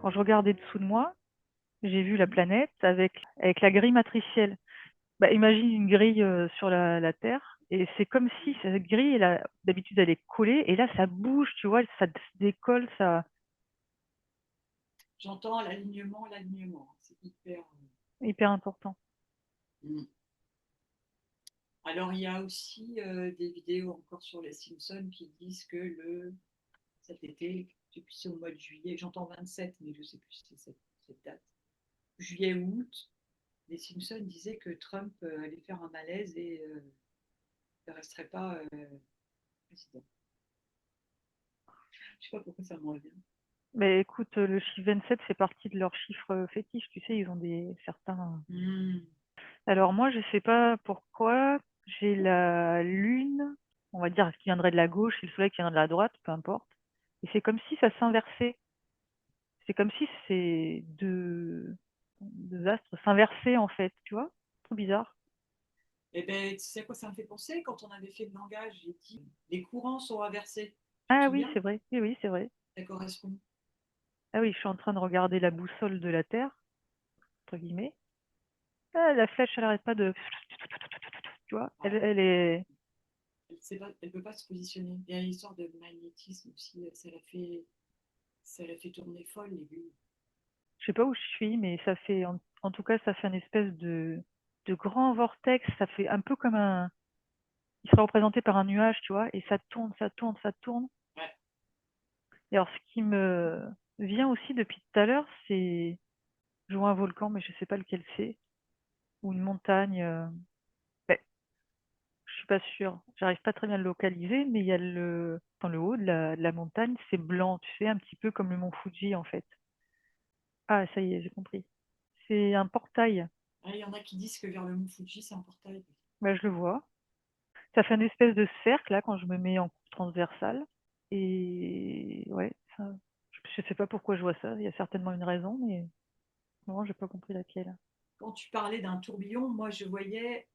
quand je regardais dessous de moi, j'ai vu la planète avec la grille matricielle. Bah, imagine une grille sur la Terre, et c'est comme si cette grille, d'habitude, elle est collée, et là, ça bouge, tu vois, ça se décolle, ça, J'entends l'alignement. C'est hyper. hyper important. Mm. Alors, il y a aussi des vidéos encore sur les Simpsons qui disent que cet été, depuis c'est au mois de juillet, j'entends 27, mais je ne sais plus si c'est cette date, juillet ou août, les Simpsons disaient que Trump allait faire un malaise et ne resterait pas président. Je ne sais pas pourquoi ça me revient. Mais écoute, le chiffre 27 fait partie de leur chiffre fétiche, tu sais, ils ont certains. Mm. Alors moi, je sais pas pourquoi, j'ai la lune, on va dire, qui viendrait de la gauche, et le soleil qui viendrait de la droite, peu importe. Et c'est comme si ça s'inversait. C'est comme si ces deux astres s'inversaient, en fait, tu vois? Trop bizarre. Eh bien, tu sais à quoi ça me fait penser? Quand on avait fait le langage, j'ai dit les courants sont inversés. Tu te Ah oui, souviens? c'est vrai. Oui, oui, c'est vrai. Ça correspond. Ah oui, je suis en train de regarder la boussole de la Terre, entre guillemets. Ah, la flèche, elle arrête pas de... Tu vois? Elle, Ouais. elle est... Elle peut pas se positionner. Il y a une histoire de magnétisme aussi. Ça l'a fait tourner folle, l'aiguille. Je sais pas où je suis, mais ça fait... En tout cas, ça fait une espèce de grand vortex. Ça fait un peu comme un... Il serait représenté par un nuage, tu vois, et ça tourne, ça tourne, ça tourne. Ouais. Et alors, ce qui me vient aussi depuis tout à l'heure, c'est... Je vois un volcan, mais je sais pas lequel c'est. Ou une montagne. Ouais, je suis pas sûre. J'arrive pas très bien à le localiser, mais il y a dans le haut de la montagne, c'est blanc, tu sais, un petit peu comme le mont Fuji en fait. Ah, ça y est, j'ai compris. C'est un portail. Ah, il y en a qui disent que vers le mont Fuji, c'est un portail. Bah, je le vois. Ça fait une espèce de cercle là quand je me mets en coupe transversale. Et ouais, je sais pas pourquoi je vois ça. Il y a certainement une raison, mais non, j'ai pas compris laquelle. Quand tu parlais d'un tourbillon, moi, je voyais,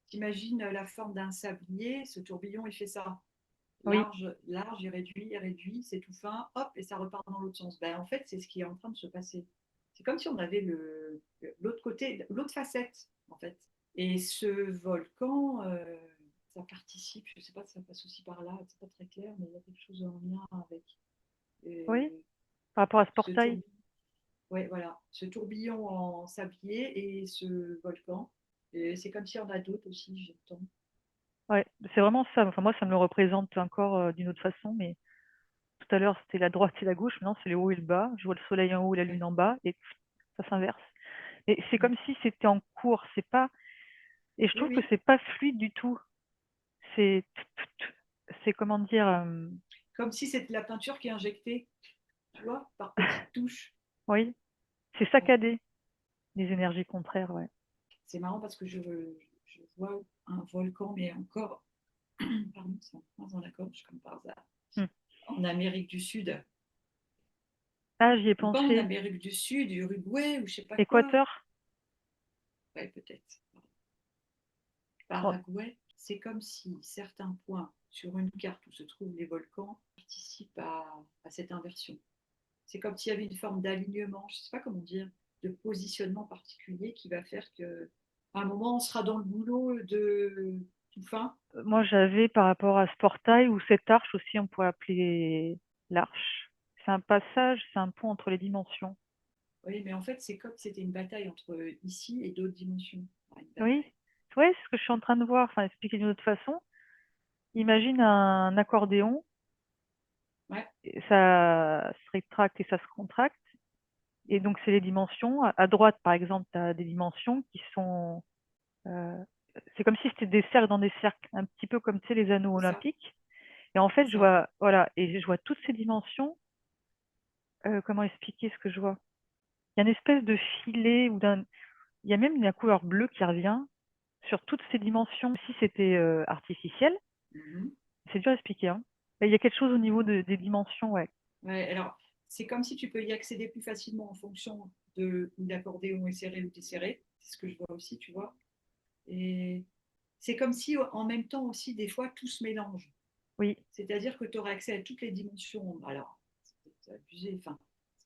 t'imagines la forme d'un sablier. Ce tourbillon, il fait ça. Oui, Large, il réduit, c'est tout fin, hop, et ça repart dans l'autre sens. Ben, en fait, c'est ce qui est en train de se passer. C'est comme si on avait l'autre côté, l'autre facette, en fait. Et ce volcan, ça participe, je ne sais pas si ça passe aussi par là, c'est pas très clair, mais il y a quelque chose en lien avec oui, euh, par rapport à ce ce portail. tourbillon. Ouais, voilà, ce tourbillon en sablier et ce volcan. Et c'est comme s'il y en a d'autres aussi, j'entends. Ouais, c'est vraiment ça. Enfin, moi, ça me le représente encore d'une autre façon, mais tout à l'heure, c'était la droite et la gauche. Maintenant, c'est le haut et le bas. Je vois le soleil en haut et la Ouais. lune en bas, et ça s'inverse. Et c'est Mm. comme si c'était en cours. C'est pas. Et je Oui, trouve que oui, c'est pas fluide du tout. C'est, c'est comment dire. comme si c'était la peinture qui est injectée, tu vois, par petites touches. Oui, c'est Ouais. saccadé. Les énergies contraires, ouais. C'est marrant parce que je vois un volcan, mais encore, pardon, c'est un point dans la gorge comme par hasard, Hmm. en Amérique du Sud. Ah, j'y ai Ou pas en pensé. Amérique du Sud, Uruguay ou je sais pas quoi. Équateur. Ouais, peut-être. Bon, Paraguay, c'est comme si certains points sur une carte où se trouvent les volcans participent à cette inversion. C'est comme s'il y avait une forme d'alignement, je ne sais pas comment dire, de positionnement particulier qui va faire que à un moment on sera dans le boulot de tout fin. moi, j'avais par rapport à ce portail ou cette arche aussi, on pourrait appeler l'arche. C'est un passage, c'est un pont entre les dimensions. Oui, mais en fait, c'est comme si c'était une bataille entre ici et d'autres dimensions. Enfin, une Oui, bataille. ouais, c'est ce que je suis en train de voir. Enfin, expliquer d'une autre façon. Imagine un accordéon, Ouais, et ça se rétracte et ça se contracte. Et donc, c'est les dimensions. À droite, par exemple, tu as des dimensions qui sont. euh, c'est comme si c'était des cercles dans des cercles, un petit peu comme tu sais, les anneaux c'est ça, olympiques. Et en c'est fait, je ça. vois, voilà, et je vois toutes ces dimensions. Comment expliquer ce que je vois? Il y a une espèce de filet ou d'un. Il y a même la couleur bleue qui revient sur toutes ces dimensions. Si c'était artificiel, Mhm. c'est dur à expliquer, hein. Il y a quelque chose au niveau des dimensions, ouais. Ouais, alors, c'est comme si tu peux y accéder plus facilement en fonction de où l'accordéon est serré ou desserré. C'est ce que je vois aussi, tu vois. Et c'est comme si en même temps aussi, des fois, tout se mélange. Oui, C'est-à-dire que tu aurais accès à toutes les dimensions. Alors, c'est abusé, enfin,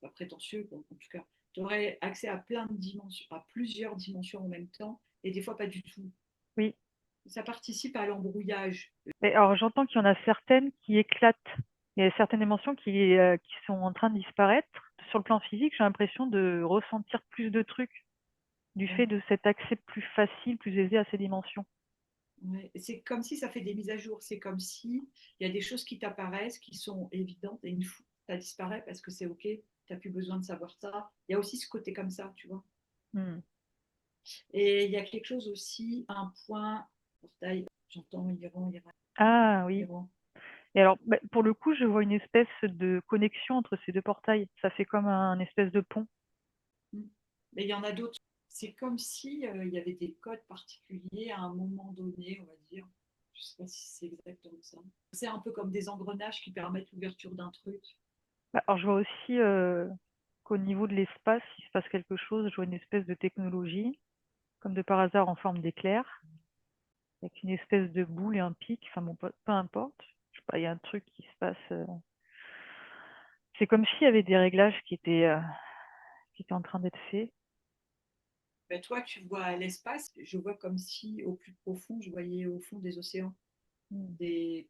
pas prétentieux, quoi, en tout cas. Tu aurais accès à plein de dimensions, à plusieurs dimensions en même temps, et des fois pas du tout. Oui. Ça participe à l'embrouillage. Mais alors, j'entends qu'il y en a certaines qui éclatent. Il y a certaines émotions qui sont en train de disparaître. Sur le plan physique, j'ai l'impression de ressentir plus de trucs du fait Ouais. de cet accès plus facile, plus aisé à ces dimensions. Ouais. C'est comme si ça fait des mises à jour. C'est comme si il y a des choses qui t'apparaissent, qui sont évidentes, et une fois ça disparaît parce que c'est OK, tu n'as plus besoin de savoir ça. Il y a aussi ce côté comme ça, tu vois. Hmm. Et il y a quelque chose aussi, un point, portail, j'entends Iran, Iran, Ah oui. Iran. Et alors, bah, pour le coup, je vois une espèce de connexion entre ces deux portails. Ça fait comme un espèce de pont. Mm. Mais il y en a d'autres. C'est comme si il y avait des codes particuliers à un moment donné, on va dire. Je ne sais pas si c'est exactement ça. C'est un peu comme des engrenages qui permettent l'ouverture d'un truc. Bah, alors, je vois aussi qu'au niveau de l'espace, il se passe quelque chose. Je vois une espèce de technologie, comme de par hasard en forme d'éclair, avec une espèce de boule et un pic. Enfin bon, peu importe. Je sais pas, il y a un truc qui se passe. C'est comme s'il y avait des réglages qui étaient en train d'être faits. Ben, toi, tu vois l'espace, je vois comme si au plus profond, je voyais au fond des océans Hmm. des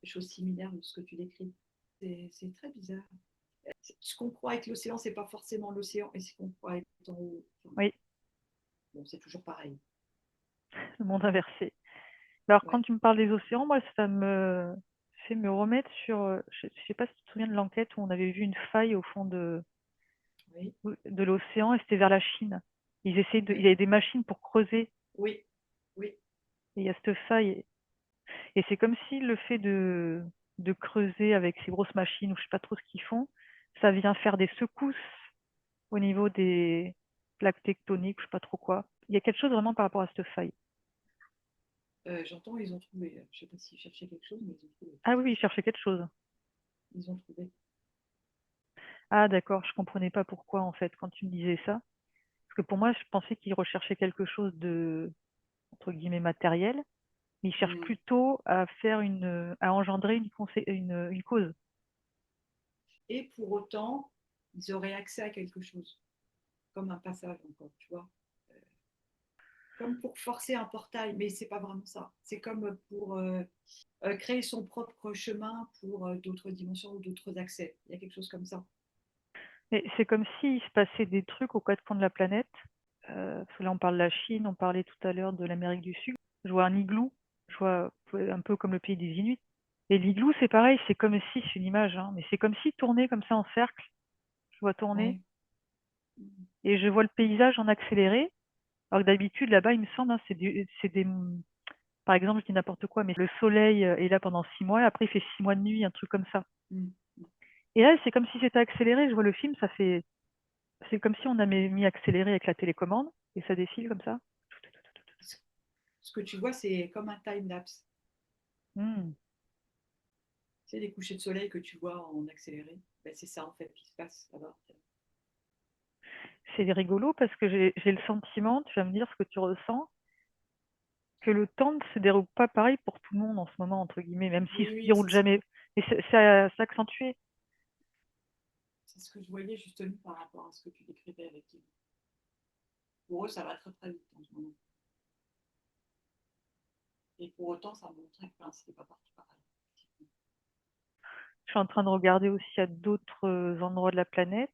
choses similaires de ce que tu décris. C'est très bizarre. Ce qu'on croit être l'océan, c'est pas forcément l'océan, et ce qu'on croit être en haut, enfin, Oui, bon, c'est toujours pareil. le monde inversé. Alors, quand Ouais, tu me parles des océans, moi, ça me fait me remettre sur. Je sais pas si tu te souviens de l'enquête où on avait vu une faille au fond oui, de l'océan et c'était vers la Chine. Il oui, y avait des machines pour creuser oui, oui. et il y a cette faille. Et c'est comme si le fait de creuser avec ces grosses machines, ou je sais pas trop ce qu'ils font, ça vient faire des secousses au niveau des plaques tectoniques, je sais pas trop quoi. Il y a quelque chose vraiment par rapport à cette faille. J'entends, ils ont trouvé. Je sais pas s'ils cherchaient quelque chose, mais ils ont trouvé. Ah oui, il cherchait quelque chose. Ils ont trouvé. Ah d'accord, je comprenais pas pourquoi en fait quand tu me disais ça. Parce que pour moi, je pensais qu'il recherchait quelque chose de, entre guillemets, matériel, mais il cherche Mm. plutôt à faire à engendrer une cause. Et pour autant, ils auraient accès à quelque chose, comme un passage encore, tu vois. Comme pour forcer un portail, mais c'est pas vraiment ça. C'est comme pour créer son propre chemin pour d'autres dimensions ou d'autres accès. Il y a quelque chose comme ça. Mais c'est comme s'il se passait des trucs aux quatre coins de la planète. Parce que là, on parle de la Chine, on parlait tout à l'heure de l'Amérique du Sud. Je vois un igloo, je vois un peu comme le pays des Inuits. Et l'igloo, c'est pareil, c'est comme si, c'est une image, hein, mais c'est comme si tourner comme ça en cercle. Je vois tourner Ouais. Mm. et je vois le paysage en accéléré. Alors que d'habitude, là-bas, il me semble, hein, par exemple, je dis n'importe quoi, mais le soleil est là pendant 6 mois, et après il fait 6 mois de nuit, un truc comme ça. Mm. Et là, c'est comme si c'était accéléré. Je vois le film, c'est comme si on avait mis accéléré avec la télécommande, et ça défile comme ça. Ce que tu vois, c'est comme un time-lapse. Hmm. C'est les couchers de soleil que tu vois en accéléré. Ben, c'est ça en fait qui se passe là-bas. C'est rigolo parce que j'ai le sentiment, tu vas me dire ce que tu ressens, que le temps ne se déroule pas pareil pour tout le monde en ce moment, entre guillemets, même s'il Oui, se oui, déroule jamais. Et c'est accentué. c'est ce que je voyais justement par rapport à ce que tu décrivais avec eux. Pour eux, ça va très très vite en ce moment. Et pour autant, ça montrait que c'était pas parti pareil. Je suis en train de regarder aussi à d'autres endroits de la planète.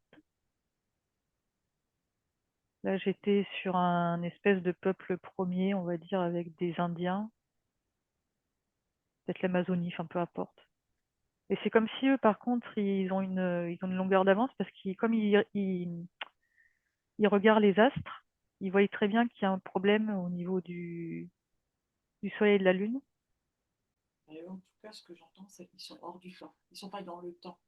Là, j'étais sur un espèce de peuple premier, on va dire, avec des Indiens, peut-être l'Amazonie, enfin peu importe. Et c'est comme si eux, par contre, ils ont une longueur d'avance parce qu'ils, comme ils regardent les astres, ils voient très bien qu'il y a un problème au niveau du Soleil et de la Lune. Et eux, en tout cas, ce que j'entends, c'est qu'ils sont hors du temps. Ils ne sont pas dans le temps.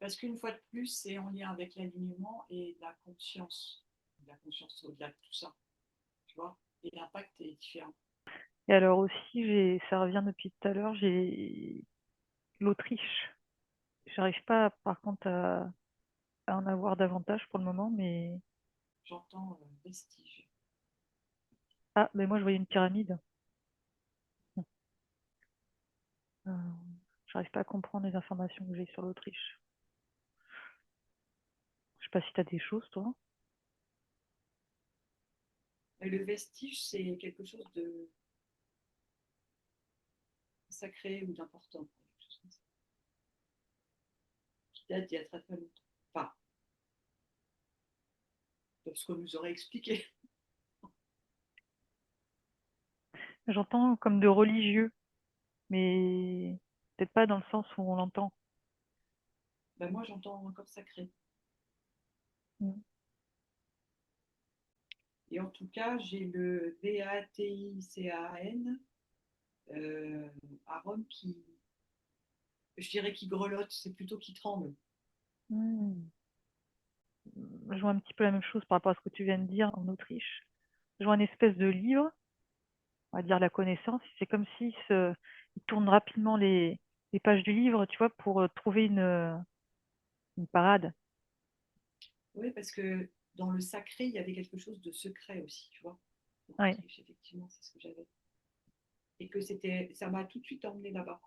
Parce qu'une fois de plus, c'est en lien avec l'alignement et la conscience. La conscience au-delà de tout ça. Tu vois. Et l'impact est différent. Et alors aussi, ça revient depuis tout à l'heure, j'ai l'Autriche. J'arrive pas, par contre, à en avoir davantage pour le moment, mais J'entends vestige. ah, mais moi je voyais une pyramide. Euh, J'arrive pas à comprendre les informations que j'ai sur l'Autriche. pas si tu as des choses, toi. Et le vestige, c'est quelque chose de sacré ou d'important, qui date d'il y a très très longtemps. Enfin, de ce qu'on nous aurait expliqué. J'entends comme de religieux, mais peut-être pas dans le sens où on l'entend. Ben, moi, j'entends encore sacré. Mm. Et en tout cas, j'ai le VATICAN à Rome qui, je dirais, qui grelotte, c'est plutôt qui tremble. Mm. Je vois un petit peu la même chose par rapport à ce que tu viens de dire en Autriche. Je vois une espèce de livre, on va dire la connaissance. C'est comme il tourne rapidement les pages du livre, tu vois, pour trouver une parade. Oui, parce que dans le sacré, il y avait quelque chose de secret aussi, tu vois. En Ouais. Autriche, effectivement, c'est ce que j'avais. Et que c'était, ça m'a tout de suite emmené là-bas,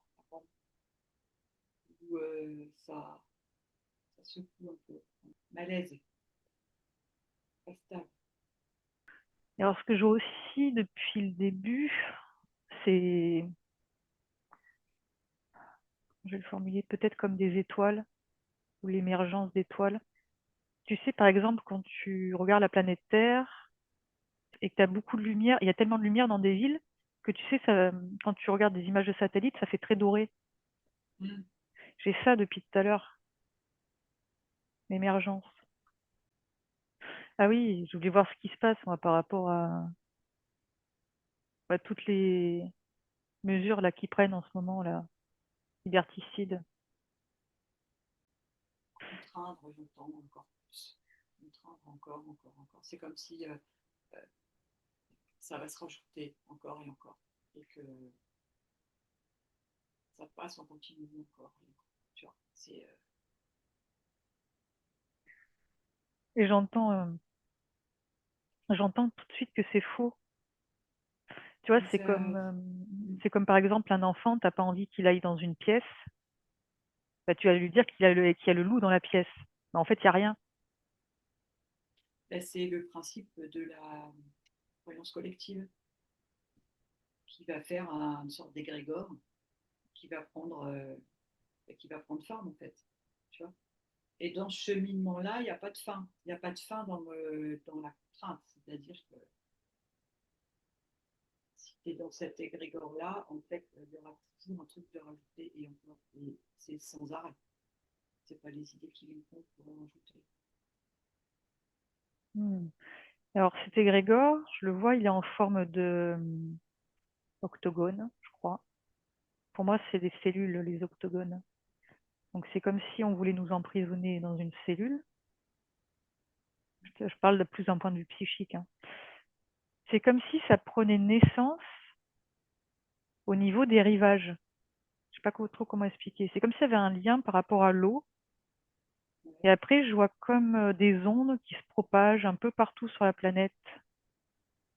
où ça secoue un peu. Malaise, pas stable. Et alors, ce que je vois aussi depuis le début, c'est, je vais le formuler peut-être comme des étoiles ou l'émergence d'étoiles. Tu sais, par exemple, quand tu regardes la planète Terre et que tu as beaucoup de lumière, il y a tellement de lumière dans des villes que tu sais, ça, quand tu regardes des images de satellite, ça fait très doré. Mm. J'ai ça depuis tout à l'heure, l'émergence. Ah oui, je voulais voir ce qui se passe, moi, par rapport à toutes les mesures là qu'ils prennent en ce moment, là, liberticides. Contraindre, j'entends encore plus. Contraindre encore. C'est comme si ça va se rajouter encore et encore. Et que ça passe en continu encore et encore. Tu vois, Et j'entends tout de suite que c'est faux. Tu vois, mais ça, c'est comme par exemple un enfant, t'as pas envie qu'il aille dans une pièce, bah, tu vas lui dire qu'il y a le loup dans la pièce. Mais en fait, il n'y a rien. ben, c'est le principe de la croyance collective qui va faire une sorte d'égrégore qui va qui va prendre forme en fait. Tu vois. Et dans ce cheminement-là, il n'y a pas de fin. Il n'y a pas de fin dans la contrainte. C'est-à-dire que si tu es dans cet égrégore-là, en fait, il y aura toujours un truc de rajouter et encore. Et c'est sans arrêt. C'est pas les idées qui viennent compte pour en rajouter. Hmm. Alors, cet égrégore, je le vois, il est en forme de octogone, je crois. Pour moi, c'est des cellules, les octogones. Donc, c'est comme si on voulait nous emprisonner dans une cellule. Je parle de plus d'un point de vue psychique, hein. C'est comme si ça prenait naissance au niveau des rivages. Je sais pas trop comment expliquer. C'est comme s'il y avait un lien par rapport à l'eau. Et Ouais. après, je vois comme des ondes qui se propagent un peu partout sur la planète.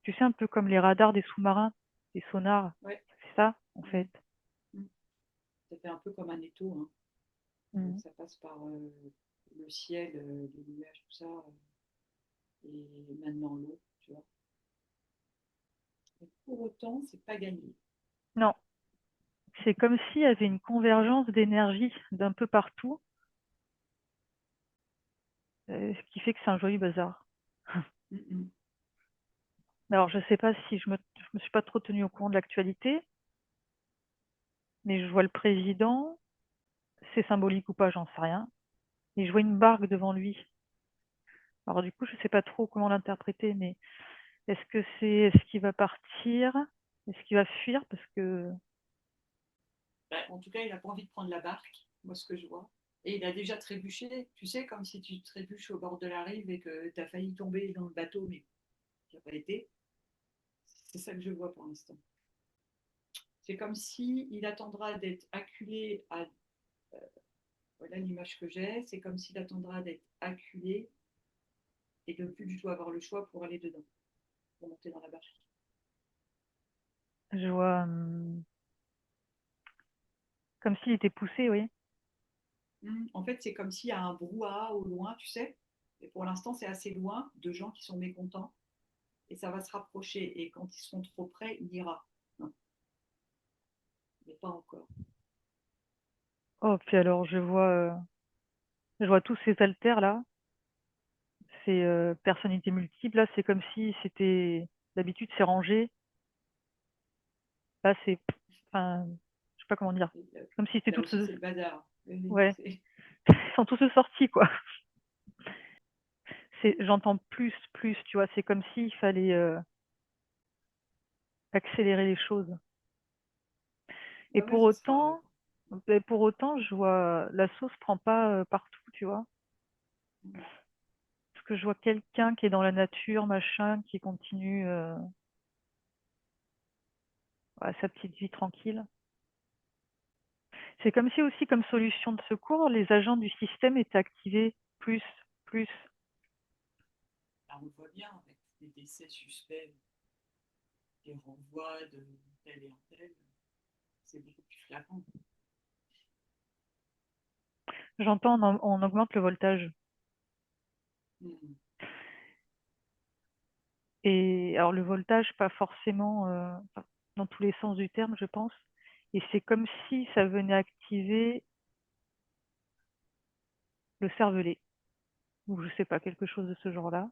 Tu sais, un peu comme les radars des sous-marins, des sonars. Ouais. C'est ça, en Mm. fait. Mm. Ça fait un peu comme un étau. Hein. Mhm. Ça passe par le ciel, les nuages, tout ça, et maintenant l'eau, tu vois. Et pour autant, c'est pas gagné. Non, c'est comme s'il y avait une convergence d'énergie d'un peu partout, ce qui fait que c'est un joli bazar. Mm, mm. Alors, je ne sais pas si je me suis pas trop tenue au courant de l'actualité, mais je vois le président, c'est symbolique ou pas, j'en sais rien. Et je vois une barque devant lui. Alors du coup, je ne sais pas trop comment l'interpréter, mais est-ce qu'il va partir? Est-ce qu'il va fuir? Parce que Bah, en tout cas, il n'a pas envie de prendre la barque, moi ce que je vois. Et il a déjà trébuché, tu sais, comme si tu trébuches au bord de la rive et que tu as failli tomber dans le bateau, mais qui n'a pas été. C'est ça que je vois pour l'instant. C'est comme si il attendra d'être acculé à. Voilà l'image que j'ai. C'est comme s'il attendra d'être acculé et de ne plus du tout avoir le choix pour aller dedans, pour monter dans la barque. je vois comme s'il était poussé, oui. En fait, c'est comme s'il y a un brouhaha au loin, tu sais, Et pour l'instant, c'est assez loin de gens qui sont mécontents et ça va se rapprocher. Et quand ils seront trop près, il ira. Non, mais pas encore. Oh, puis alors, je vois tous ces haltères là, ces personnalités multiples là, c'est comme si c'était, d'habitude c'est rangé, là c'est, enfin, je sais pas comment dire, Et comme si c'était là toutes, aussi, c'est le bazar. ouais, ils sont tous sortis quoi. J'entends plus, tu vois, c'est comme s'il fallait accélérer les choses. Et Ouais, ouais, ce sera. pour autant, je vois la sauce prend pas partout, tu vois. Parce que je vois quelqu'un qui est dans la nature, machin, qui continue sa petite vie tranquille. C'est comme si aussi, comme solution de secours, les agents du système étaient activés plus. Là, on le voit bien avec des décès suspects, des renvois de tel et un tel. C'est beaucoup plus flagrant. J'entends, on augmente le voltage. Mmh. Et alors le voltage, pas forcément enfin, dans tous les sens du terme, je pense. Et c'est comme si ça venait activer le cervelet, ou je sais pas, quelque chose de ce genre-là.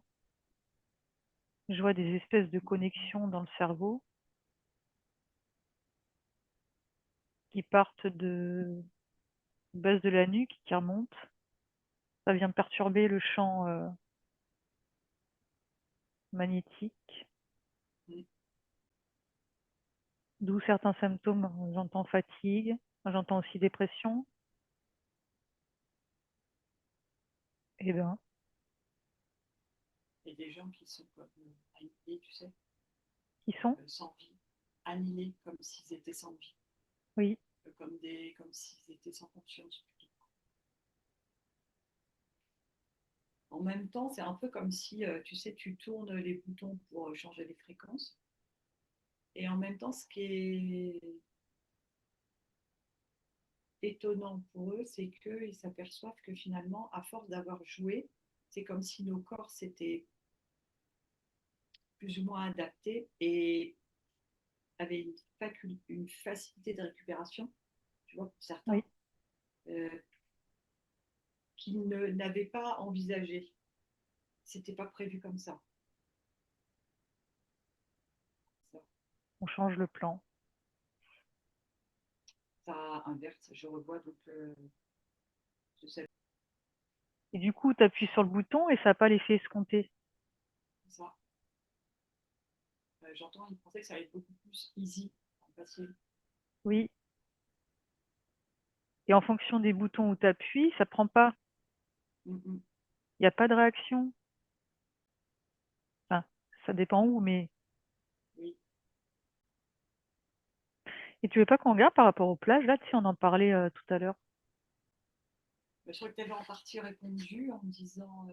Je vois des espèces de connexions dans le cerveau qui partent de base de la nuque, qui remontent. Ça vient perturber le champ magnétique, Mmh. d'où certains symptômes. J'entends fatigue, j'entends aussi dépression. Eh ben, Et des gens qui sont comme annihilés, tu sais, qui sont? sans vie, annihilés comme s'ils étaient sans vie, Oui, comme s'ils étaient sans conscience. En même temps, c'est un peu comme si, tu sais, tu tournes les boutons pour changer les fréquences. Et en même temps, ce qui est étonnant pour eux, c'est qu'ils s'aperçoivent que finalement, à force d'avoir joué, c'est comme si nos corps s'étaient plus ou moins adaptés et avaient une facilité de récupération, tu vois, pour oui. certains, euh, qu'ils n'avaient pas envisagé. C'était pas prévu comme ça. Ça, On change le plan. ça inverse, je revois donc je sais Et du coup, tu appuies sur le bouton et ça n'a pas l'effet escompté. ça. J'entends, ils pensaient que ça allait être beaucoup plus easy, facile. Oui. Et en fonction des boutons où tu appuies, ça prend pas. Mm -hmm. Il n'y a pas de réaction. Enfin, ça dépend où, mais. Oui. Et tu veux pas qu'on regarde par rapport aux plages, là, tu sais, on en parlait tout à l'heure. Je crois que tu avais en partie répondu en me disant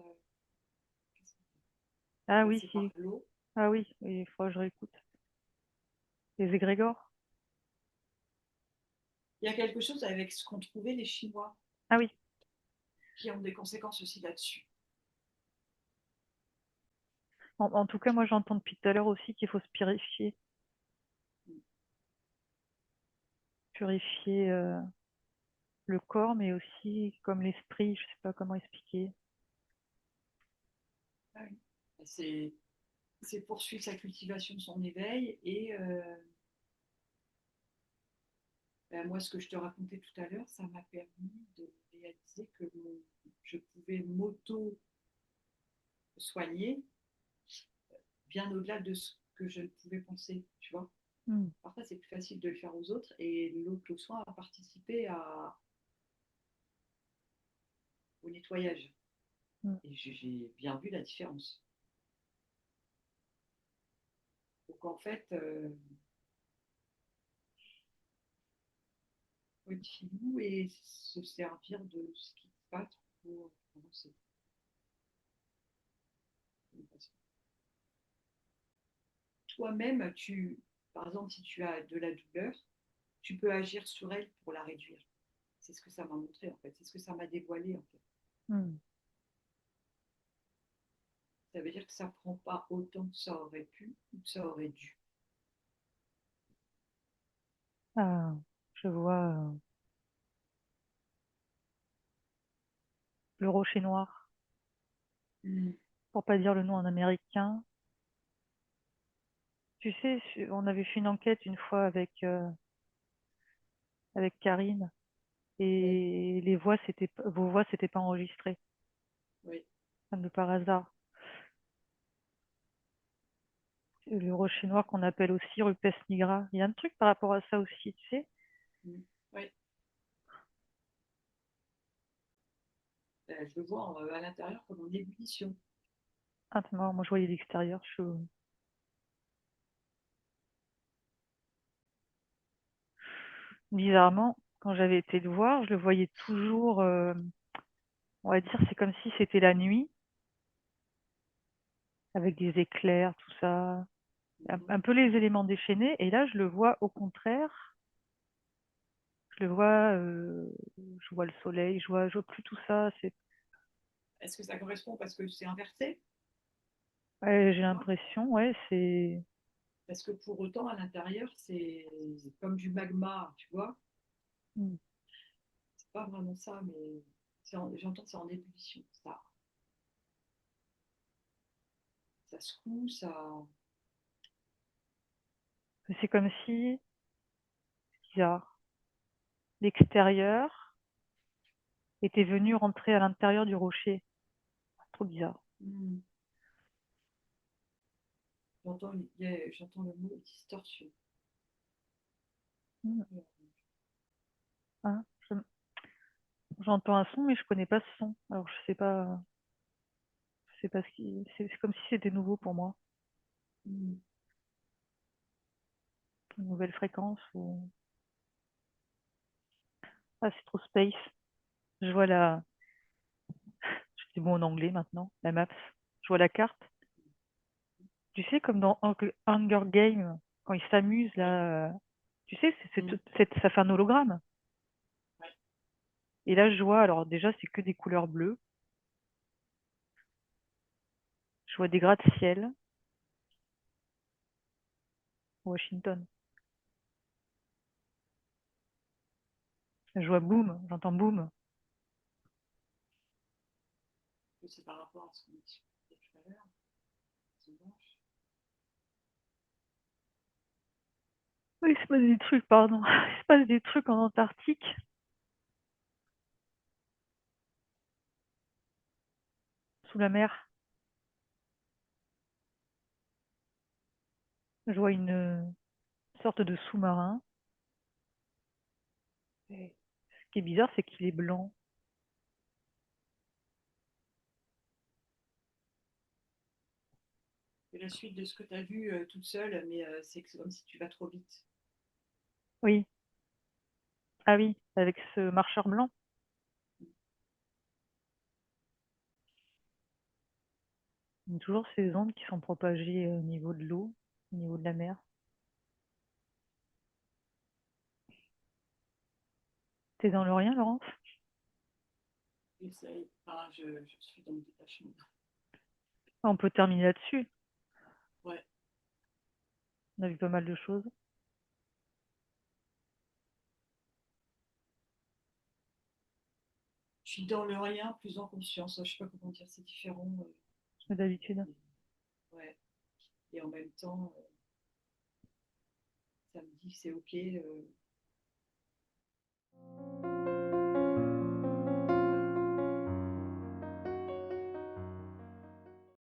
Ah oui, passer par si. l'eau. Ah oui, il faut que je réécoute. Les égrégores? Il y a quelque chose avec ce qu'ont trouvé les Chinois Ah oui. qui ont des conséquences aussi là-dessus. En tout cas, moi, j'entends depuis tout à l'heure aussi qu'il faut se purifier. Purifier le corps, mais aussi comme l'esprit, je sais pas comment expliquer. Ah oui. C'est poursuivre sa cultivation de son éveil et ben moi, ce que je te racontais tout à l'heure, ça m'a permis de réaliser que je pouvais m'auto-soigner bien au-delà de ce que je pouvais penser, tu vois. Hmm. Parfois, c'est plus facile de le faire aux autres et l'auto-soin a participé au nettoyage. Hmm. Et j'ai bien vu la différence. Donc, en fait, faut être filou et se servir de ce qui se passe pour avancer. Toi-même, par exemple, si tu as de la douleur, tu peux agir sur elle pour la réduire. C'est ce que ça m'a montré, en fait. C'est ce que ça m'a dévoilé, en fait. Hmm. Ça veut dire que ça prend pas autant que ça aurait pu ou que ça aurait dû. Ah, je vois le rocher noir, Mm. pour pas dire le nom en américain. Tu sais, on avait fait une enquête une fois avec Karine Oui, et vos voix s'étaient pas enregistrées, oui. comme de par hasard. Le rocher noir qu'on appelle aussi Rupes nigra. Il y a un truc par rapport à ça aussi, tu sais. Mm. Oui. Je le vois à l'intérieur comme en ébullition. Ah, c'est marrant, moi je voyais l'extérieur. Bizarrement, quand j'avais été le voir, je le voyais toujours, on va dire, c'est comme si c'était la nuit, avec des éclairs, tout ça, Mhm. un peu les éléments déchaînés. Et là, je le vois au contraire. Je le vois, je vois le soleil, je vois plus tout ça. Est-ce que ça correspond parce que c'est inversé? Ouais, j'ai Tu vois. l'impression, ouais, c'est. Parce que pour autant, à l'intérieur, c'est comme du magma, tu vois. Hmm. C'est pas vraiment ça, mais j'entends que c'est en ébullition. Ça secoue, ça. C'est comme si, bizarre, l'extérieur était venu rentrer à l'intérieur du rocher. Trop bizarre. Hmm. J'entends le mot distorsion. Hmm. Hein, j'entends un son, mais je connais pas ce son. Alors je sais pas c'est comme si c'était nouveau pour moi. Hmm. Une nouvelle fréquence ou. Ah, c'est trop space. Je vois c'est bon en anglais maintenant, la map. Je vois la carte. Tu sais, comme dans Hunger Games, quand ils s'amusent Oui. là, tu sais, Hmm. ça fait un hologramme. Ouais. Et là, je vois, alors déjà, c'est que des couleurs bleues. Je vois des gratte-ciel, Washington. Je vois boom, j'entends boom. C'est par rapport à ce qu'on discutait tout à l'heure. C'est moche. Oui, il se passe des trucs, pardon. Il se passe des trucs en Antarctique, sous la mer. Je vois une sorte de sous-marin. Et ce qui est bizarre, c'est qu'il est blanc. C'est la suite de ce que tu as vu toute seule, mais c'est comme si tu vas trop vite. Oui, ah oui, avec ce marcheur blanc. Il y a toujours ces ondes qui sont propagées au niveau de l'eau, au niveau de la mer. T'es dans le rien, Laurence? J'essaye. Enfin, je suis dans le détachement. On peut terminer là-dessus. Ouais. On a vu pas mal de choses. Je suis dans le rien, plus en conscience. Je sais pas comment dire, c'est différent. D'habitude. Ouais. Et en même temps, ça me dit que c'est OK.